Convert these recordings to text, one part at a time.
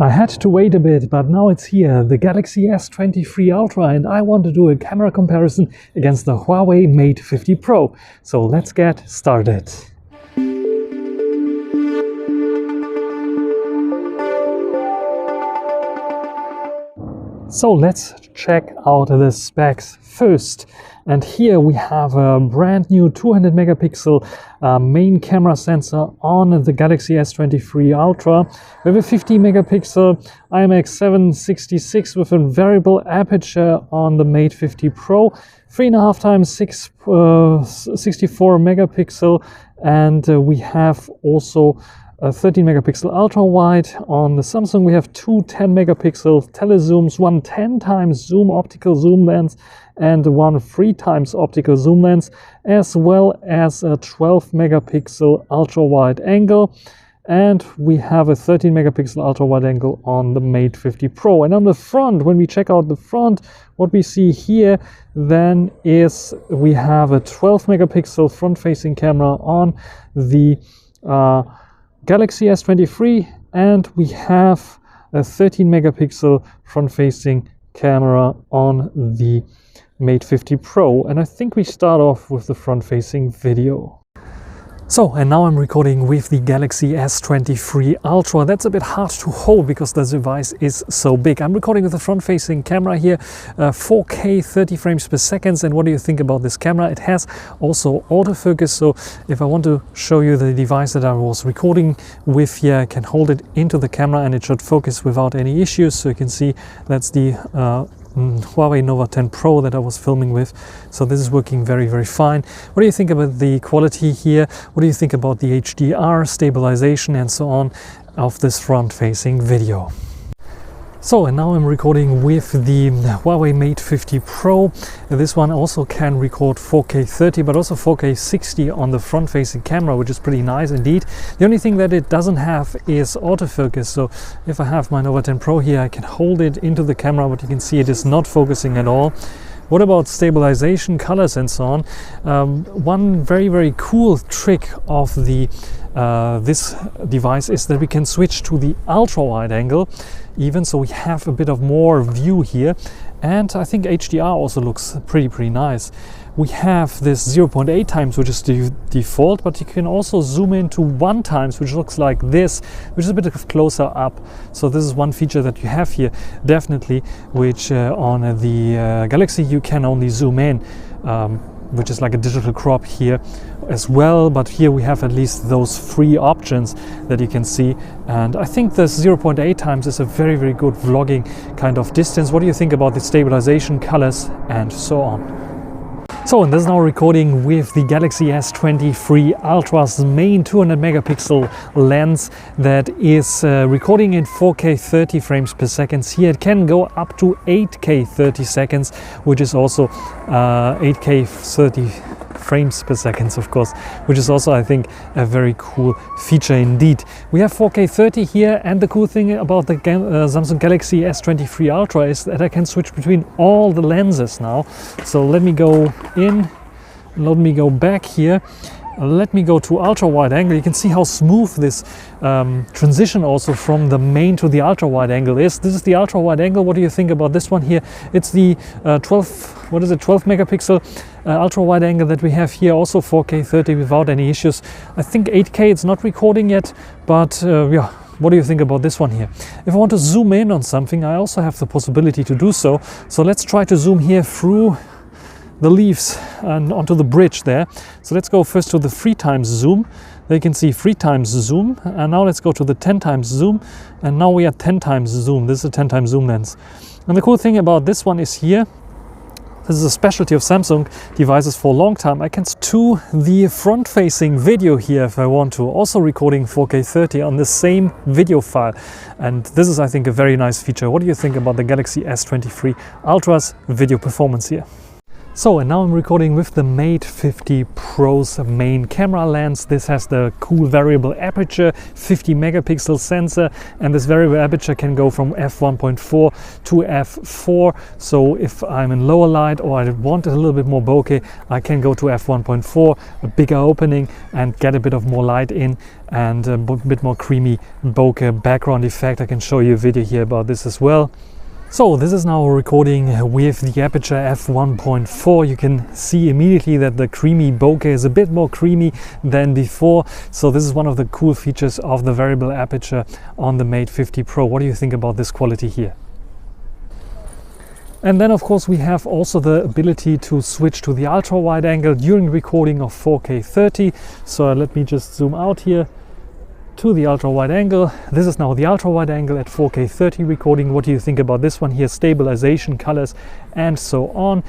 I had to wait a bit, but now it's here, the Galaxy S23 Ultra, and I want to do a camera comparison against the Huawei Mate 50 Pro. So let's get started. So let's check out the specs first. And here we have a brand new 200 megapixel main camera sensor on the Galaxy S23 Ultra. We have a 50 megapixel IMX766 with a variable aperture on the Mate 50 Pro, 3.5 times 64 megapixel, and we have also a 13 megapixel ultra wide. On the Samsung we have two 10 megapixel telezooms, one 10 times zoom optical zoom lens and one 3 times optical zoom lens, as well as a 12 megapixel ultra wide angle, and we have a 13 megapixel ultra wide angle on the Mate 50 Pro. And on the front, when we check out the front, what we see here then is we have a 12 megapixel front facing camera on the Galaxy S23, and we have a 13 megapixel front-facing camera on the Mate 50 Pro. And I think we start off with the front-facing video. So, and now I'm recording with the Galaxy S23 Ultra. That's a bit hard to hold because the device is so big. I'm recording with the front-facing camera here, 4K 30 frames per second. And what do you think about this camera? It has also autofocus, so if I want to show you the device that I was recording with here, I can hold it into the camera and it should focus without any issues. So you can see that's the Huawei Nova 10 Pro that I was filming with. So this is working very, very fine. What do you think about the quality here? What do you think about the HDR, stabilization and so on of this front-facing video? So, and now I'm recording with the Huawei Mate 50 Pro. This one also can record 4K 30 but also 4K 60 on the front-facing camera, which is pretty nice indeed. The only thing that it doesn't have is autofocus. So if I have my Nova 10 Pro here, I can hold it into the camera, but you can see it is not focusing at all. What about stabilization, colors and so on? One very, very cool trick of the this device is that we can switch to the ultra wide angle even, so we have a bit of more view here, and I think HDR also looks pretty nice. We have this 0.8 times, which is the default, but you can also zoom in to 1 times, which looks like this, which is a bit of closer up. So this is one feature that you have here, definitely, which on the Galaxy you can only zoom in, which is like a digital crop here as well, but here we have at least those 3 options that you can see, and I think the 0.8 times is a very, very good vlogging kind of distance. What do you think about the stabilization, colors and so on? So, and this is now recording with the Galaxy S23 Ultra's main 200 megapixel lens that is recording in 4K 30 frames per second. Here it can go up to 8K 30 seconds, which is also 8K 30 frames per second, of course, which is also, I think, a very cool feature indeed. We have 4K 30 here, and the cool thing about the Samsung Galaxy S23 Ultra is that I can switch between all the lenses now. So let me go in, let me go back here, let me go to ultra wide angle. You can see how smooth this transition also from the main to the ultra wide angle is. This is the ultra wide angle. What do you think about this one here? It's the 12 megapixel ultra wide angle that we have here, also 4K 30 without any issues. I think 8K it's not recording yet, but yeah. What do you think about this one here? If I want to zoom in on something, I also have the possibility to do so. So let's try to zoom here through the leaves and onto the bridge there. So let's go first to the 3 times zoom. There you can see 3 times zoom, and now let's go to the 10 times zoom, and now we are 10 times zoom. This is a 10 times zoom lens. And the cool thing about this one is here, this is a specialty of Samsung devices for a long time. I can to the front-facing video here if I want to, also recording 4K 30 on the same video file. And this is, I think, a very nice feature. What do you think about the Galaxy S23 Ultra's video performance here? So, and now I'm recording with the Mate 50 Pro's main camera lens. This has the cool variable aperture, 50 megapixel sensor, and this variable aperture can go from f1.4 to f4. So if I'm in lower light or I want a little bit more bokeh, I can go to f1.4, a bigger opening, and get a bit of more light in and a bit more creamy bokeh background effect. I can show you a video here about this as well. So this is now recording with the aperture f1.4. You can see immediately that the creamy bokeh is a bit more creamy than before. So this is one of the cool features of the variable aperture on the Mate 50 Pro. What do you think about this quality here? And then of course we have also the ability to switch to the ultra wide angle during recording of 4K 30. So let me just zoom out here to the ultra wide angle. This is now the ultra wide angle at 4K 30 recording. What do you think about this one here? Stabilization, colors, and so on.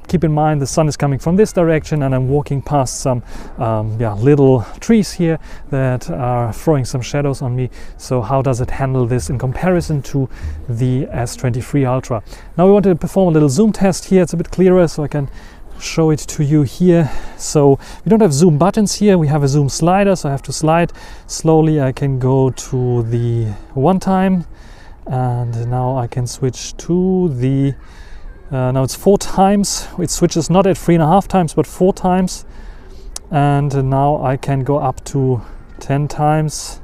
Keep in mind the sun is coming from this direction and I'm walking past some little trees here that are throwing some shadows on me. So how does it handle this in comparison to the S23 Ultra? Now we want to perform a little zoom test here. It's a bit clearer so I can show it to you here. So we don't have zoom buttons here, we have a zoom slider, so I have to slide slowly. I can go to the 1 time and now I can switch to the now it's 4 times. It switches not at 3.5 times but 4 times, and now I can go up to 10 times.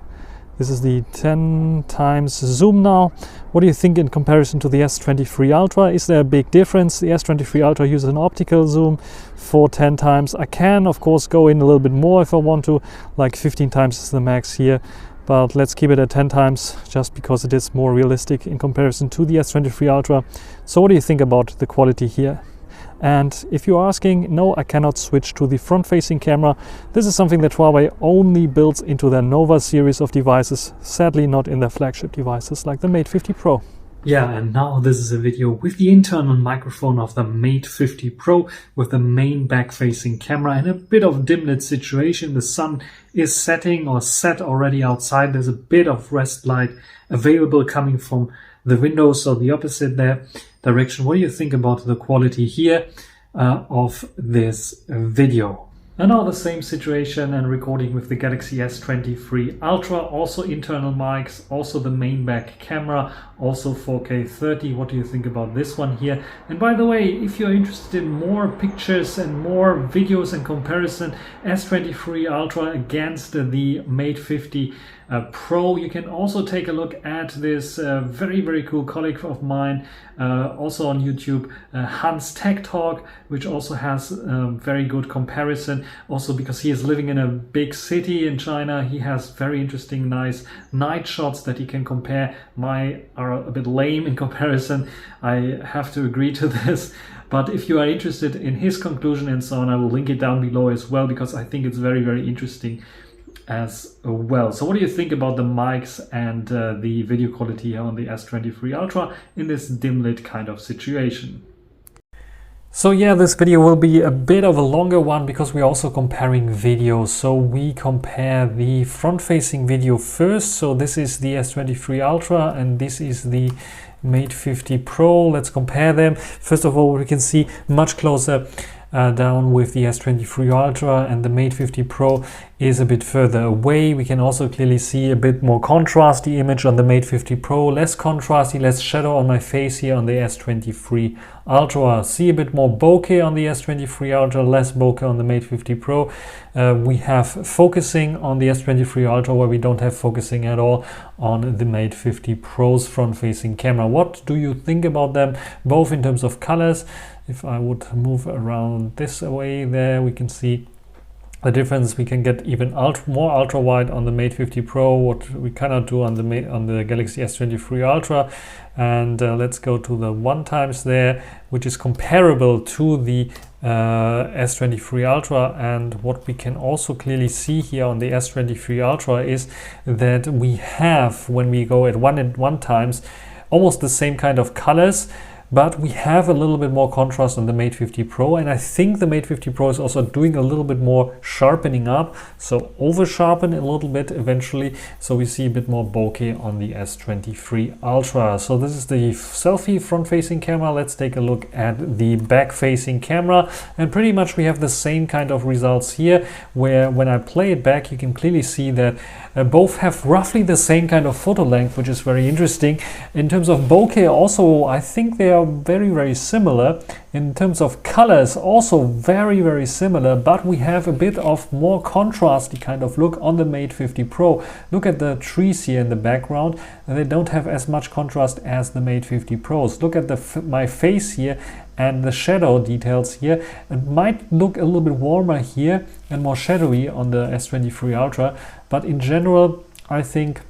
This is the 10 times zoom now. What do you think in comparison to the S23 Ultra? Is there a big difference? The S23 Ultra uses an optical zoom for 10 times. I can of course go in a little bit more if I want to, like 15 times is the max here. But let's keep it at 10 times just because it is more realistic in comparison to the S23 Ultra. So what do you think about the quality here? And if you're asking, no, I cannot switch to the front-facing camera. This is something that Huawei only builds into their Nova series of devices, sadly not in their flagship devices like the Mate 50 Pro. Yeah, and now this is a video with the internal microphone of the Mate 50 Pro with the main back-facing camera in a bit of dim-lit situation. The sun is setting or set already outside. There's a bit of rest light available coming from the windows, so the opposite there direction. What do you think about the quality here of this video? And now the same situation and recording with the Galaxy S23 Ultra, also internal mics, also the main back camera, also 4K 30. What do you think about this one here? And by the way, if you're interested in more pictures and more videos in comparison, S23 Ultra against the Mate 50 Pro, you can also take a look at this very cool colleague of mine, also on YouTube, Hans Tech Talk, which also has very good comparison. Also because he is living in a big city in China, he has very interesting, nice night shots that he can compare. Mine are a bit lame in comparison, I have to agree to this. But if you are interested in his conclusion and so on, I will link it down below as well, because I think it's very interesting as well. So what do you think about the mics and the video quality here on the S23 Ultra in this dim lit kind of situation? So yeah, this video will be a bit of a longer one because we're also comparing videos. So we compare the front-facing video first. So this is the S23 Ultra and this is the Mate 50 Pro. Let's compare them. First of all, we can see much closer down with the S23 Ultra, and the Mate 50 Pro is a bit further away. We can also clearly see a bit more contrasty image on the Mate 50 Pro, less contrasty, less shadow on my face here on the S23 Ultra. See a bit more bokeh on the S23 Ultra, less bokeh on the Mate 50 Pro. We have focusing on the S23 Ultra where we don't have focusing at all on the Mate 50 Pro's front-facing camera. What do you think about them, both in terms of colors? If I would move around this way, there we can see the difference. We can get even more ultra wide on the Mate 50 Pro, what we cannot do on the Galaxy S23 Ultra. And let's go to the 1 times there, which is comparable to the S23 Ultra. And what we can also clearly see here on the S23 Ultra is that we have, when we go at 1 times, almost the same kind of colors. but we have a little bit more contrast on the Mate 50 Pro, and I think the Mate 50 Pro is also doing a little bit more sharpening up, so over sharpen a little bit eventually, so we see a bit more bokeh on the S23 Ultra. So this is the selfie front facing camera. Let's take a look at the back facing camera, and pretty much we have the same kind of results here, where when I play it back you can clearly see that both have roughly the same kind of photo length, which is very interesting. In terms of bokeh also, I think they are very similar. In terms of colors, also very similar, but we have a bit of more contrasty kind of look on the Mate 50 Pro. Look at the trees here in the background, and they don't have as much contrast as the Mate 50 Pros. Look at my face here and the shadow details here. It might look a little bit warmer here and more shadowy on the S23 Ultra, but in general I think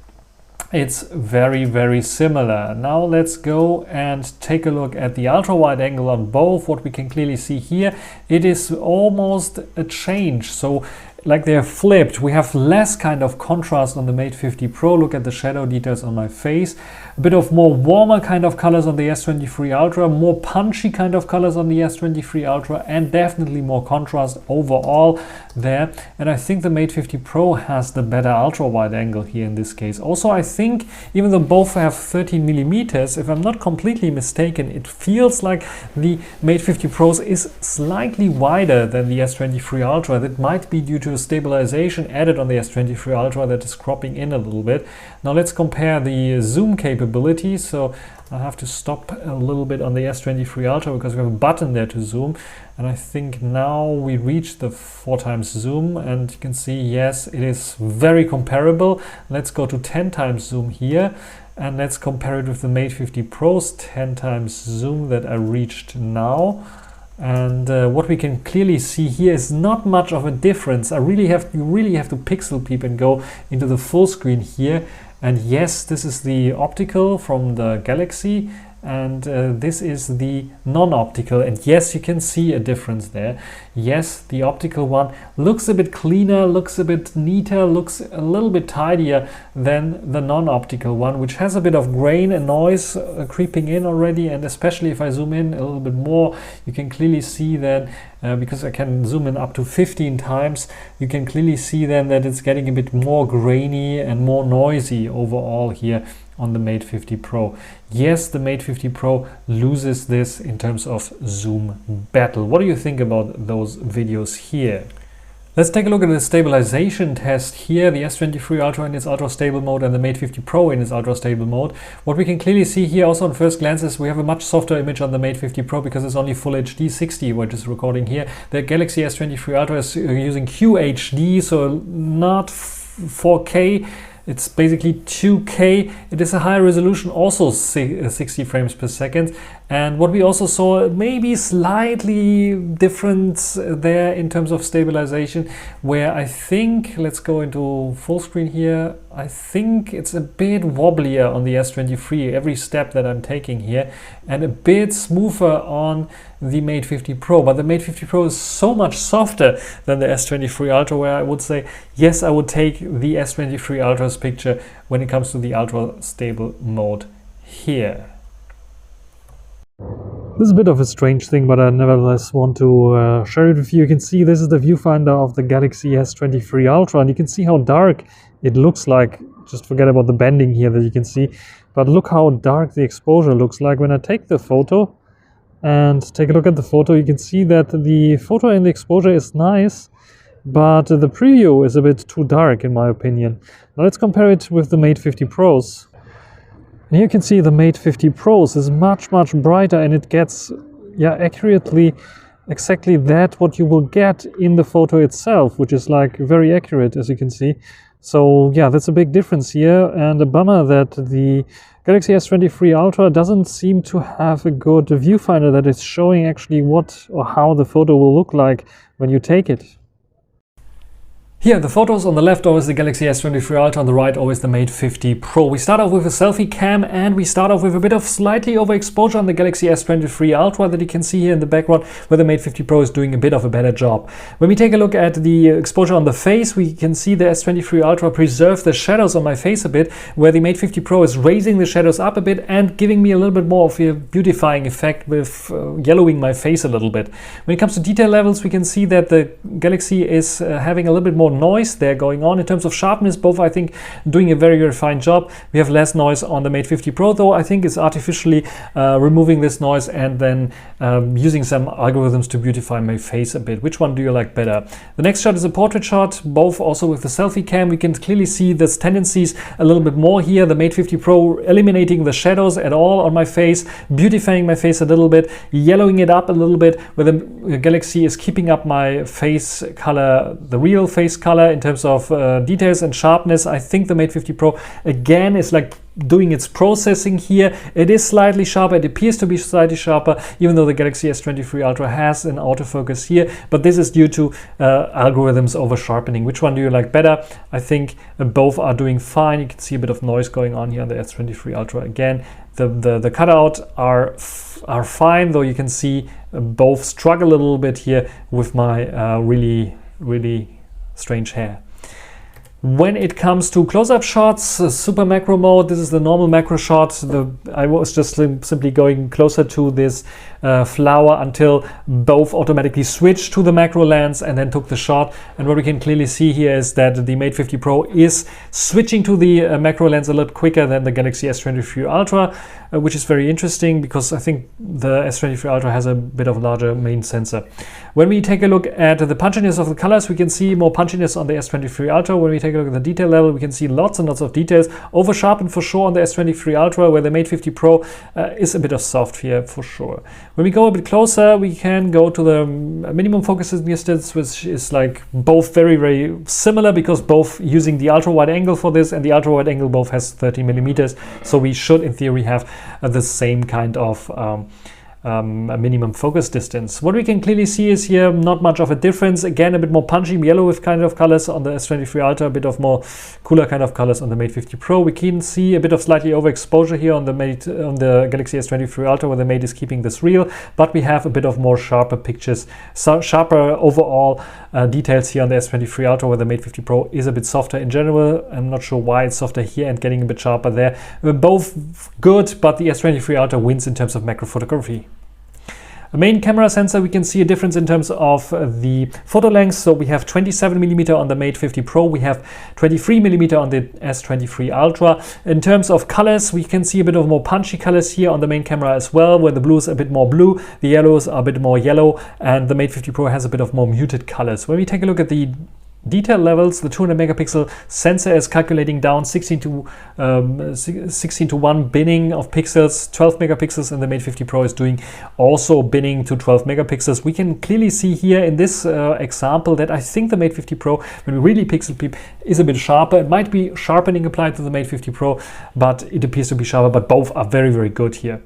it's very similar. Now let's go and take a look at the ultra wide angle on both. What we can clearly see here, it is almost a change, so like they're flipped. We have less kind of contrast on the Mate 50 Pro. Look at the shadow details on my face. A bit of more warmer kind of colors on the S23 Ultra, more punchy kind of colors on the S23 Ultra, and definitely more contrast overall there. And I think the Mate 50 Pro has the better ultra wide angle here in this case. Also, I think even though both have 13 millimeters, if I'm not completely mistaken, it feels like the Mate 50 Pros is slightly wider than the S23 Ultra. That might be due to stabilization added on the S23 Ultra that is cropping in a little bit. Now let's compare the zoom capability. So I have to stop a little bit on the S23 Ultra because we have a button there to zoom, and I think now we reach the 4x zoom, and you can see, yes, it is very comparable. Let's go to 10x zoom here, and let's compare it with the Mate 50 Pro's 10x zoom that I reached now. And what we can clearly see here is not much of a difference. You really have to pixel peep and go into the full screen here. And yes, this is the optical from the Galaxy, and this is the non-optical, and yes, you can see a difference there. Yes, the optical one looks a bit cleaner, looks a bit neater, looks a little bit tidier than the non-optical one, which has a bit of grain and noise creeping in already. And especially if I zoom in a little bit more, you can clearly see that because I can zoom in up to 15 times, you can clearly see then that it's getting a bit more grainy and more noisy overall here on the Mate 50 Pro. Yes, the Mate 50 Pro loses this in terms of zoom battle. What do you think about those videos here? Let's take a look at the stabilization test here, the S23 Ultra in its ultra stable mode and the Mate 50 Pro in its ultra stable mode. What we can clearly see here also on first glance is we have a much softer image on the Mate 50 Pro because it's only Full HD 60, which is recording here. The Galaxy S23 Ultra is using QHD, so not 4K. It's basically 2K. It is a higher resolution, also 60 frames per second. And what we also saw, maybe slightly difference there in terms of stabilization, where I think, let's go into full screen here, I think it's a bit wobblier on the S23, every step that I'm taking here, and a bit smoother on the Mate 50 Pro. But the Mate 50 Pro is so much softer than the S23 Ultra, where I would say, yes, I would take the S23 Ultra's picture when it comes to the ultra stable mode here. This is a bit of a strange thing, but I nevertheless want to share it with you. You can see this is the viewfinder of the Galaxy S23 Ultra, and you can see how dark it looks like. Just forget about the bending here that you can see, but look how dark the exposure looks like when I take the photo. And take a look at the photo. You can see that the photo in the exposure is nice, but the preview is a bit too dark in my opinion. Now let's compare it with the Mate 50 Pros. And you can see the Mate 50 Pros is much brighter, and it gets accurately exactly that what you will get in the photo itself, which is like very accurate, as you can see. So yeah, that's a big difference here, and a bummer that the Galaxy S23 Ultra doesn't seem to have a good viewfinder that is showing actually what or how the photo will look like when you take it. Here, the photos on the left, always the Galaxy S23 Ultra, on the right, always the Mate 50 Pro. We start off with a selfie cam, and we start off with a bit of slightly overexposure on the Galaxy S23 Ultra that you can see here in the background, where the Mate 50 Pro is doing a bit of a better job. When we take a look at the exposure on the face, we can see the S23 Ultra preserve the shadows on my face a bit, where the Mate 50 Pro is raising the shadows up a bit and giving me a little bit more of a beautifying effect with yellowing my face a little bit. When it comes to detail levels, we can see that the Galaxy is having a little bit more noise there going on. In terms of sharpness, both I think doing a very fine job. We have less noise on the Mate 50 Pro, though I think it's artificially removing this noise and then using some algorithms to beautify my face a bit. Which one do you like better? The next shot is a portrait shot, both also with the selfie cam. We can clearly see this tendencies a little bit more here. The Mate 50 Pro eliminating the shadows at all on my face, beautifying my face a little bit, yellowing it up a little bit, where the Galaxy is keeping up my face color, the real face color, in terms of details and sharpness. I think the Mate 50 Pro again is like doing its processing here. It is slightly sharper, it appears to be slightly sharper, even though the Galaxy S23 Ultra has an autofocus here, but this is due to algorithms over sharpening. Which one do you like better? I think both are doing fine. You can see a bit of noise going on here on the S23 Ultra again. The cutout are fine, though you can see both struggle a little bit here with my really strange hair. When it comes to close-up shots, super macro mode, this is the normal macro shot. I was just simply going closer to this flower until both automatically switched to the macro lens and then took the shot. And what we can clearly see here is that the Mate 50 Pro is switching to the macro lens a lot quicker than the Galaxy S23 Ultra, which is very interesting because I think the S23 Ultra has a bit of a larger main sensor. When we take a look at the punchiness of the colors, we can see more punchiness on the S23 Ultra. When we take a look at the detail level, we can see lots and lots of details. Over sharpened for sure on the S23 Ultra, where the Mate 50 Pro is a bit of soft here for sure. When we go a bit closer, we can go to the minimum focus distance, which is like both very similar because both using the ultra wide angle for this, and the ultra wide angle both has 30 millimeters. So we should in theory have the same kind of a minimum focus distance. What we can clearly see is here not much of a difference. Again, a bit more punchy yellowish kind of colors on the S23 Ultra, a bit of more cooler kind of colors on the Mate 50 Pro. We can see a bit of slightly overexposure here on the Galaxy S23 Ultra, where the Mate is keeping this real, but we have a bit of more sharper pictures, sharper overall details here on the S23 Ultra, where the Mate 50 Pro is a bit softer in general. I'm not sure why it's softer here and getting a bit sharper there. Both good, but the S23 Ultra wins in terms of macro photography. The main camera sensor, we can see a difference in terms of the photo length. So we have 27mm on the Mate 50 Pro, we have 23mm on the S23 Ultra. In terms of colors, we can see a bit of more punchy colors here on the main camera as well, where the blue is a bit more blue, the yellows are a bit more yellow, and the Mate 50 Pro has a bit of more muted colors. When we take a look at the detail levels, the 200 megapixel sensor is calculating down 16 to 1 binning of pixels, 12 megapixels, and the Mate 50 Pro is doing also binning to 12 megapixels. We can clearly see here in this example that I think the Mate 50 Pro, when we really pixel peep, is a bit sharper. It might be sharpening applied to the Mate 50 Pro, but it appears to be sharper, but both are very good here.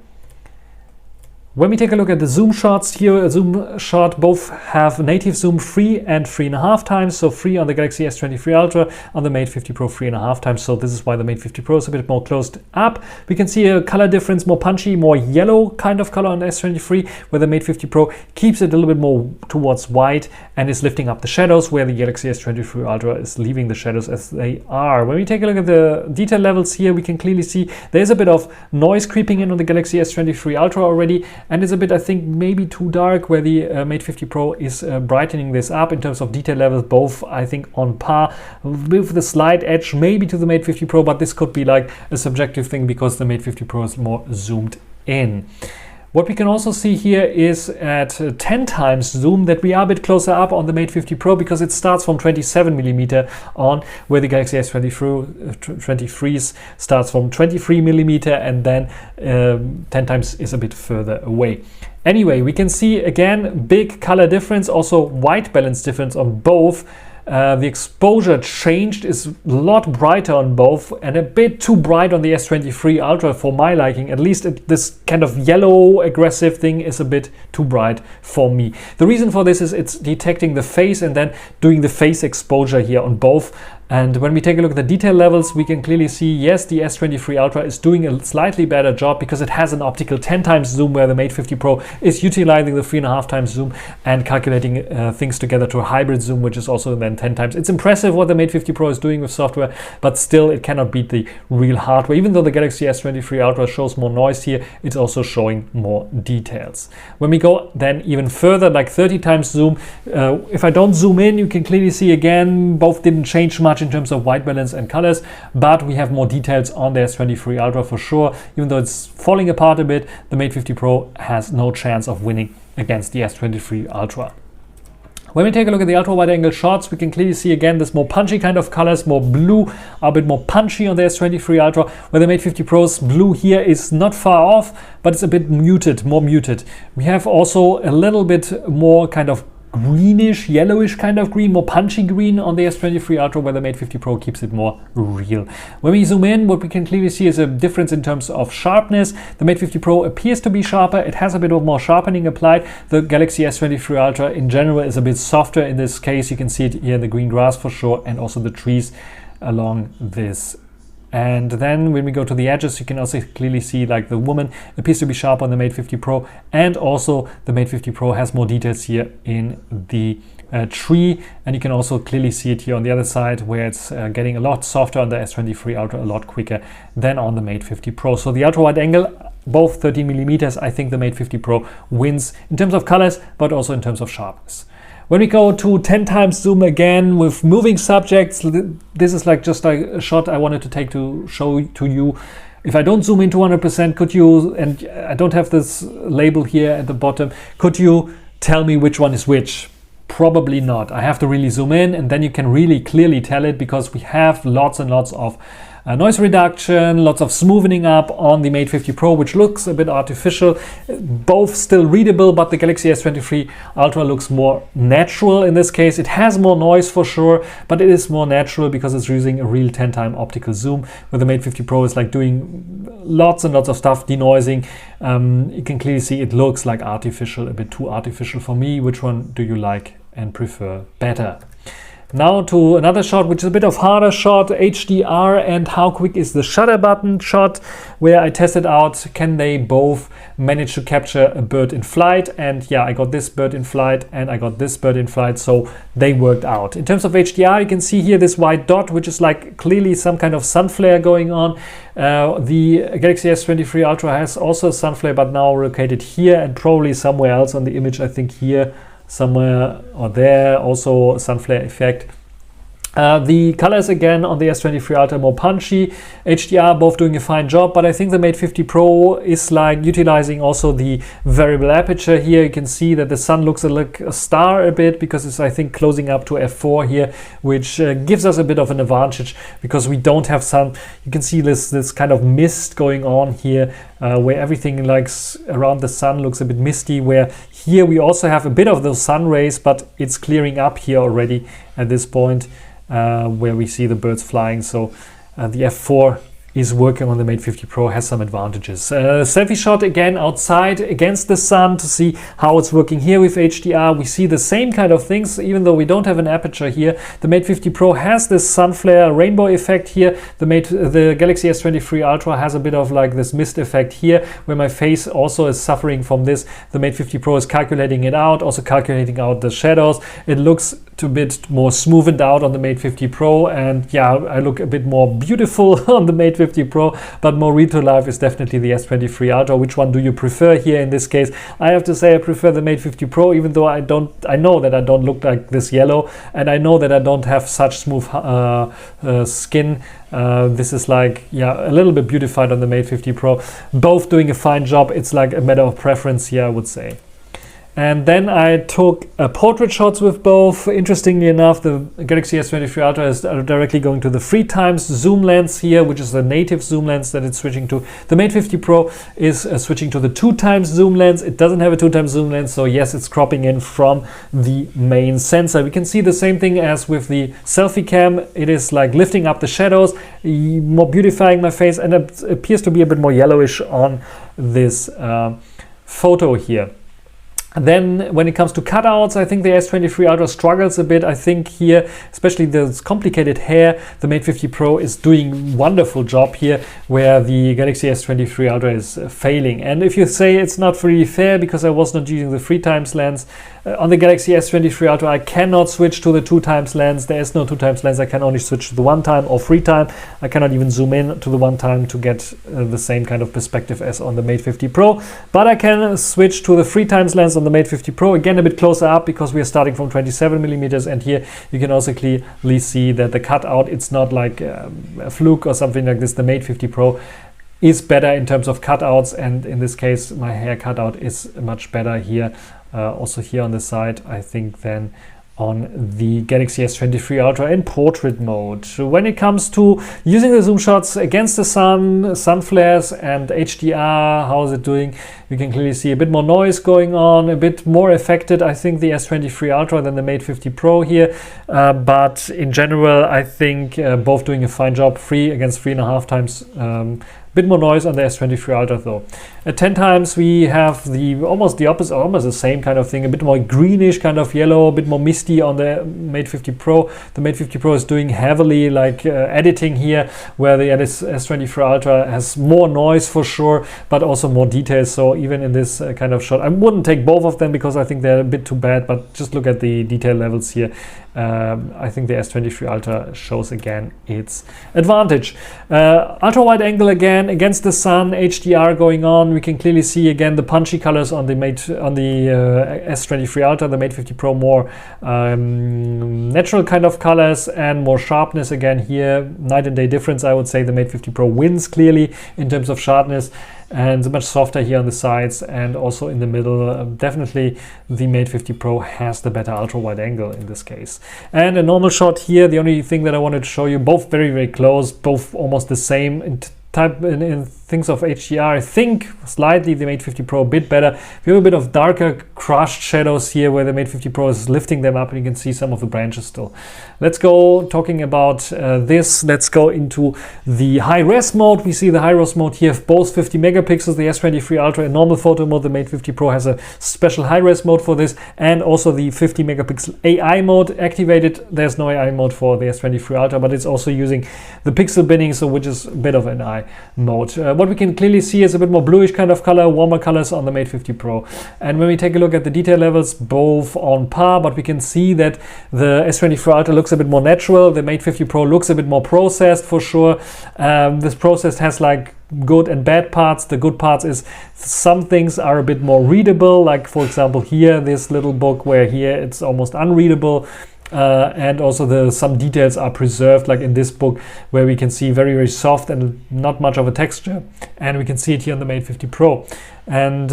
When we take a look at the zoom shots here, a zoom shot both have native zoom 3 and 3.5 times. So 3 on the Galaxy S23 Ultra, on the Mate 50 Pro 3.5 times. So this is why the Mate 50 Pro is a bit more closed up. We can see a color difference, more punchy, more yellow kind of color on the S23, where the Mate 50 Pro keeps it a little bit more towards white and is lifting up the shadows, where the Galaxy S23 Ultra is leaving the shadows as they are. When we take a look at the detail levels here, we can clearly see there's a bit of noise creeping in on the Galaxy S23 Ultra already. And it's a bit, I think, maybe too dark, where the Mate 50 Pro is brightening this up. In terms of detail levels, both I think on par, with the slight edge maybe to the Mate 50 Pro, but this could be like a subjective thing because the Mate 50 Pro is more zoomed in. What we can also see here is at 10 times zoom that we are a bit closer up on the Mate 50 Pro, because it starts from 27mm on, where the Galaxy S23 starts from 23mm, and then 10 times is a bit further away. Anyway, we can see again big color difference, also white balance difference on both The exposure changed, is a lot brighter on both and a bit too bright on the S23 Ultra for my liking. At least this kind of yellow aggressive thing is a bit too bright for me. The reason for this is it's detecting the face and then doing the face exposure here on both. And when we take a look at the detail levels, we can clearly see, yes, the S23 Ultra is doing a slightly better job because it has an optical 10 times zoom, where the Mate 50 Pro is utilizing the 3.5 times zoom and calculating things together to a hybrid zoom, which is also then 10 times. It's impressive what the Mate 50 Pro is doing with software, but still it cannot beat the real hardware. Even though the Galaxy S23 Ultra shows more noise here, it's also showing more details. When we go then even further, like 30 times zoom, if I don't zoom in, you can clearly see again, both didn't change much in terms of white balance and colors, but we have more details on the S23 Ultra for sure. Even though it's falling apart a bit, the Mate 50 Pro has no chance of winning against the S23 Ultra. When we take a look at the ultra wide angle shots, we can clearly see again this more punchy kind of colors, more blue, a bit more punchy on the S23 Ultra, where the Mate 50 Pro's blue here is not far off, but it's a bit muted, more muted. We have also a little bit more kind of greenish, yellowish kind of green, more punchy green on the S23 Ultra, where the Mate 50 Pro keeps it more real. When we zoom in, what we can clearly see is a difference in terms of sharpness. The Mate 50 Pro appears to be sharper. It has a bit of more sharpening applied. The Galaxy S23 Ultra in general is a bit softer in this case. You can see it here in the green grass for sure, and also the trees along this. And then when we go to the edges, you can also clearly see like the woman appears to be sharp on the Mate 50 Pro, and also the Mate 50 Pro has more details here in the tree, and you can also clearly see it here on the other side, where it's getting a lot softer on the S23 Ultra, a lot quicker than on the Mate 50 Pro. So the ultra wide angle, both 13 millimeters, I think the Mate 50 Pro wins in terms of colors, but also in terms of sharpness. When we go to 10 times zoom again with moving subjects, this is like just like a shot I wanted to take to show to you. If I don't zoom in 200%, could you, and I don't have this label here at the bottom, could you tell me which one is which? Probably not. I have to really zoom in, and then you can really clearly tell it, because we have lots and lots of noise reduction, lots of smoothing up on the Mate 50 Pro, which looks a bit artificial. Both still readable, but the Galaxy S23 Ultra looks more natural in this case. It has more noise for sure, but it is more natural because it's using a real 10-time optical zoom, where the Mate 50 Pro is like doing lots and lots of stuff, denoising. You can clearly see it looks like artificial, a bit too artificial for me. Which one do you like and prefer better? Now to another shot, which is a bit of harder shot, HDR and how quick is the shutter button shot, where I tested out, can they both manage to capture a bird in flight? And yeah, I got this bird in flight and I got this bird in flight, so they worked out. In terms of HDR, you can see here this white dot, which is like clearly some kind of sun flare going on. The Galaxy S23 Ultra has also a sun flare, but now located here and probably somewhere else on the image, I think here somewhere or there, also sun flare effect. The colors again on the S23 Ultra more punchy, HDR both doing a fine job, but I think the Mate 50 Pro is like utilizing also the variable aperture here. You can see that the sun looks like a star a bit, because it's I think closing up to f4 here, which gives us a bit of an advantage because we don't have sun. You can see this kind of mist going on here, where everything like around the sun looks a bit misty, where here we also have a bit of those sun rays, but it's clearing up here already at this point. Where we see the birds flying. So the f4 is working on the Mate 50 Pro, has some advantages. Selfie shot again outside against the sun to see how it's working here with HDR. We see the same kind of things, even though we don't have an aperture here. The Mate 50 Pro has this sun flare rainbow effect here. The Galaxy S23 Ultra has a bit of like this mist effect here, where my face also is suffering from this. The Mate 50 Pro is calculating it out, also calculating out the shadows. It looks a bit more smoothened out on the Mate 50 Pro, and yeah, I look a bit more beautiful on the Mate 50 Pro, but more real to life is definitely the S23 Ultra. Which one do you prefer here in this case? I have to say I prefer the Mate 50 Pro, even though I know that I don't look like this yellow, and I know that I don't have such smooth skin. This is like, yeah, a little bit beautified on the Mate 50 Pro. Both doing a fine job. It's like a matter of preference here, I would say. And then I took portrait shots with both. Interestingly enough, the Galaxy S23 Ultra is directly going to the 3x zoom lens here, which is the native zoom lens that it's switching to. The Mate 50 Pro is switching to the 2x zoom lens. It doesn't have a 2x zoom lens, so yes, it's cropping in from the main sensor. We can see the same thing as with the selfie cam. It is like lifting up the shadows, more beautifying my face, and it appears to be a bit more yellowish on this photo here. And then when it comes to cutouts, I think the S23 Ultra struggles a bit. I think here, especially this complicated hair, the Mate 50 Pro is doing wonderful job here, where the Galaxy S23 Ultra is failing. And if you say it's not really fair because I was not using the 3x lens, on the Galaxy S23 Ultra I cannot switch to the 2x lens. There is no 2x lens. I can only switch to the 1x or 3x. I cannot even zoom in to the 1x to get the same kind of perspective as on the Mate 50 Pro. But I can switch to the 3x lens on the Mate 50 Pro, again a bit closer up because we are starting from 27mm, and here you can also clearly see that the cutout, it's not like a fluke or something like this. The Mate 50 Pro is better in terms of cutouts, and in this case my hair cutout is much better here, also here on the side, I think, than on the Galaxy S23 Ultra in portrait mode. When it comes to using the zoom shots against the sun, sun flares and HDR, how is it doing? You can clearly see a bit more noise going on, a bit more affected, I think, the S23 Ultra than the Mate 50 Pro here. But in general, I think both doing a fine job. 3 against 3.5 times. Bit more noise on the S23 Ultra though. At 10 times we have almost the opposite, almost the same kind of thing, a bit more greenish kind of yellow, a bit more misty on the Mate 50 Pro. The Mate 50 Pro is doing heavily like editing here, where the S23 Ultra has more noise for sure, but also more details. So even in this kind of shot, I wouldn't take both of them because I think they're a bit too bad, but just look at the detail levels here. I think the S23 Ultra shows again its advantage. Ultra wide angle again against the sun, HDR going on. We can clearly see again the punchy colors on the S23 Ultra. The Mate 50 Pro more natural kind of colors and more sharpness again here. Night and day difference, I would say. The Mate 50 Pro wins clearly in terms of sharpness, and much softer here on the sides and also in the middle. Definitely the Mate 50 Pro has the better ultra wide angle in this case. And a normal shot here, the only thing that I wanted to show you, both very, very close, both almost the same in things of HDR. I think slightly the Mate 50 Pro a bit better. We have a bit of darker crushed shadows here where the Mate 50 Pro is lifting them up, and you can see some of the branches still. Let's go talking about this. Let's go into the high res mode. We see the high res mode here, both 50 megapixels, the S23 Ultra in normal photo mode. The Mate 50 Pro has a special high res mode for this, and also the 50 megapixel AI mode activated. There's no AI mode for the S23 Ultra, but it's also using the pixel binning, so which is a bit of an AI mode. What we can clearly see is a bit more bluish kind of color, warmer colors on the Mate 50 Pro. And when we take a look at the detail levels, both on par, but we can see that the S23 Ultra looks a bit more natural. The Mate 50 Pro looks a bit more processed for sure. This process has like good and bad parts. The good parts is some things are a bit more readable, like for example here, this little book, where here it's almost unreadable. And also some details are preserved, like in this book, where we can see very, very soft and not much of a texture, and we can see it here on the Mate 50 Pro. And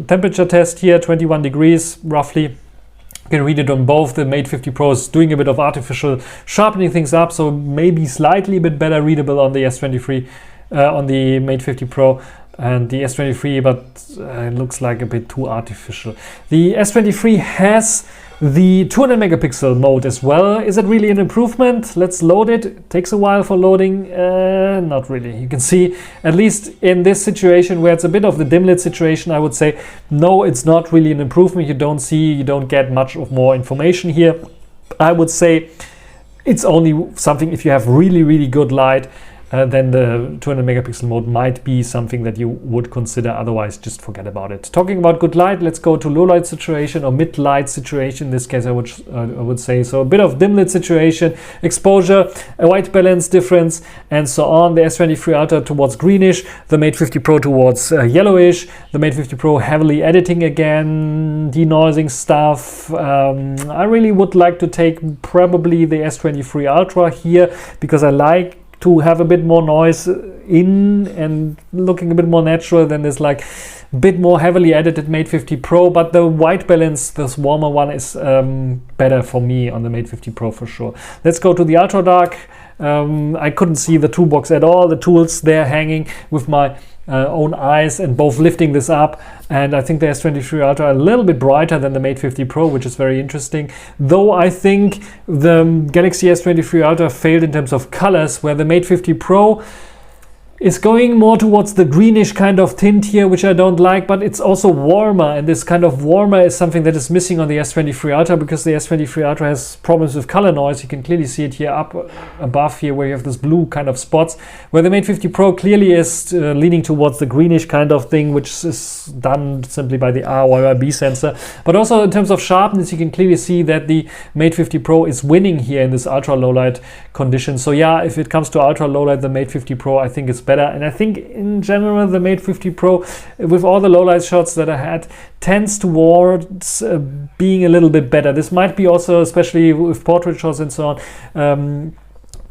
temperature test here, 21 degrees roughly. You can read it on both. The Mate 50 Pro is doing a bit of artificial sharpening things up, so maybe slightly a bit better readable on the S23, on the Mate 50 Pro. And the S23, but it looks like a bit too artificial. The S23 has the 200 megapixel mode as well. Is it really an improvement? Let's load it. It takes a while for loading. Not really. You can see, at least in this situation where it's a bit of the dim lit situation, I would say, no, it's not really an improvement. You don't get much of more information here. I would say it's only something if you have really, really good light. Then the 200 megapixel mode might be something that you would consider. Otherwise, just forget about it. Talking about good light, let's go to low light situation or mid light situation. In this case, I would say, so a bit of dim lit situation, exposure, a white balance difference, and so on. The S23 Ultra towards greenish, the Mate 50 Pro towards yellowish, the Mate 50 Pro heavily editing again, denoising stuff. I really would like to take probably the S23 Ultra here, because I like to have a bit more noise in and looking a bit more natural than this like bit more heavily edited Mate 50 Pro, but the white balance, this warmer one, is better for me on the Mate 50 Pro for sure. Let's go to the ultra dark. I couldn't see the toolbox at all, the tools there hanging with my own eyes and both lifting this up, and I think the S23 Ultra a little bit brighter than the Mate 50 Pro, which is very interesting, though I think the Galaxy S23 Ultra failed in terms of colors, where the Mate 50 Pro is going more towards the greenish kind of tint here, which I don't like, but it's also warmer, and this kind of warmer is something that is missing on the S23 Ultra, because the S23 Ultra has problems with color noise. You can clearly see it here up above here, where you have this blue kind of spots, where the Mate 50 Pro clearly is leaning towards the greenish kind of thing, which is done simply by the RYYB sensor. But also in terms of sharpness, you can clearly see that the Mate 50 Pro is winning here in this ultra low light condition. So yeah, if it comes to ultra low light, the Mate 50 Pro I think is better. And I think in general the Mate 50 Pro, with all the low light shots that I had, tends towards being a little bit better. This might be also, especially with portrait shots and so on,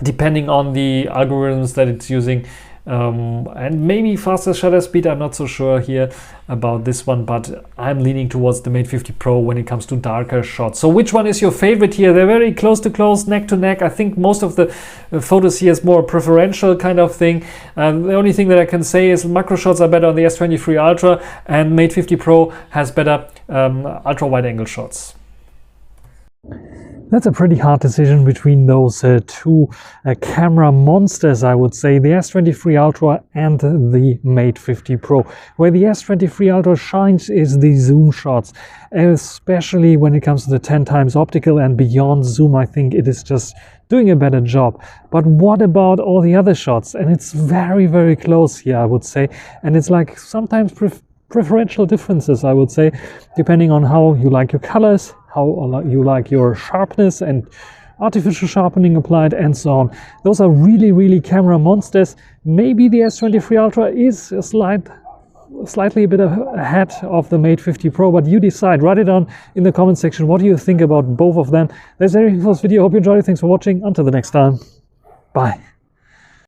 depending on the algorithms that it's using. And maybe faster shutter speed, I'm not so sure here about this one, but I'm leaning towards the Mate 50 Pro when it comes to darker shots. So which one is your favorite here? They're very close to close, neck to neck. I think most of the photos here is more preferential kind of thing. The only thing that I can say is macro shots are better on the S23 Ultra, and Mate 50 Pro has better ultra wide angle shots. That's a pretty hard decision between those two camera monsters, I would say, the S23 Ultra and the Mate 50 Pro. Where the S23 Ultra shines is the zoom shots, especially when it comes to the 10 times optical and beyond zoom. I think it is just doing a better job. But what about all the other shots? And it's very, very close here, I would say. And it's like sometimes preferential differences, I would say, depending on how you like your colors, how you like your sharpness and artificial sharpening applied, and so on. Those are really, really camera monsters. Maybe the S23 Ultra is a slightly a bit ahead of the Mate 50 Pro, but you decide. Write it down in the comment section. What do you think about both of them? That's everything for this video. Hope you enjoyed it. Thanks for watching. Until the next time. Bye.